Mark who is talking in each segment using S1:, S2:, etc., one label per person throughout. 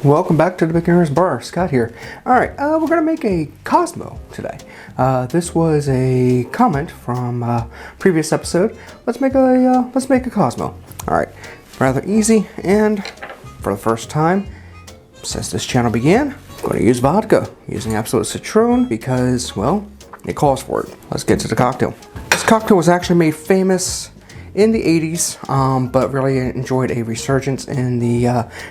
S1: Welcome back to the Beginner's Bar. Scott here. Alright, we're going to make a Cosmo today. This was a comment from previous episode. Let's make a Cosmo. Alright, rather easy, and for the first time since this channel began, I'm going to use vodka using Absolute Citron because, well, it calls for it. Let's get to the cocktail. This cocktail was actually made famous in the 80s, but really enjoyed a resurgence in the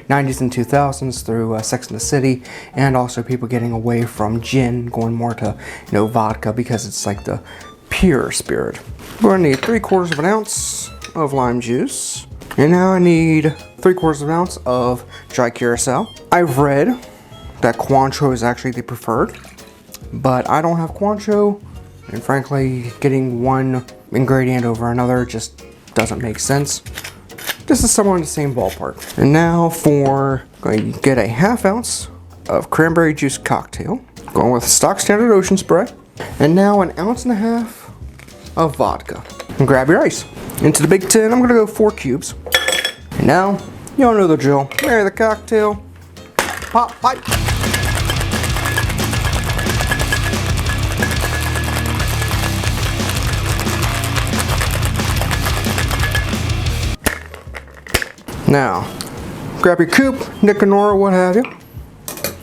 S1: 90s and 2000s through Sex and the City, and also people getting away from gin, going more to vodka because it's like the pure spirit. We're gonna need 3/4 of an ounce of lime juice, and now I need 3/4 of an ounce of dry curacao. I've read that Cointreau is actually the preferred, but I don't have Cointreau, and frankly, getting one ingredient over another just doesn't make sense. This is somewhere in the same ballpark. And now going to get a 1/2 ounce of cranberry juice cocktail, going with stock standard ocean spray, and now 1.5 ounces of vodka. And grab your ice. Into the big tin, I'm gonna go 4 cubes. And now, you all know the drill. Marry the cocktail, pop, pipe. Now, grab your coupe, Nicanor, what have you.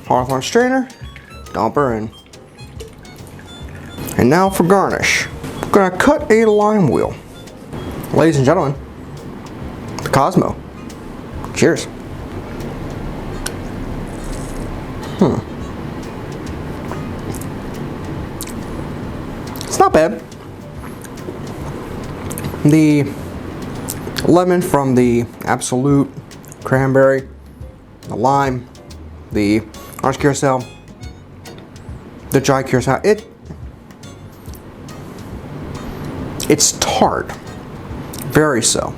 S1: Hawthorne strainer, dump her in. And now for garnish, I'm gonna cut a lime wheel. Ladies and gentlemen, the Cosmo. Cheers. It's not bad. The lemon from the Absolute, cranberry, the lime, the orange curacao, the dry curacao. It's tart, very so.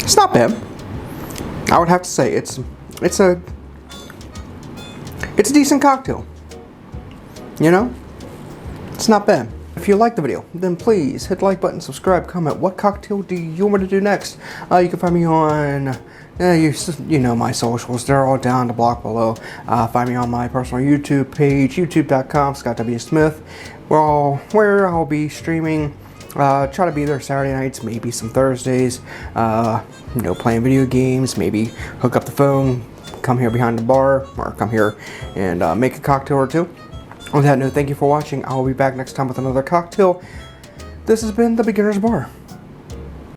S1: It's not bad. I would have to say it's a decent cocktail. It's not bad. If you liked the video, then please hit the like button, subscribe, comment. What cocktail do you want me to do next? You can find me on, you know my socials. They're all down the block below. Find me on my personal YouTube page, youtube.com, Scott W. Smith, where I'll be streaming. Try to be there Saturday nights, maybe some Thursdays. Playing video games, maybe hook up the phone, come here behind the bar, or come here and make a cocktail or two. On that note, thank you for watching. I will be back next time with another cocktail. This has been the Beginner's Bar.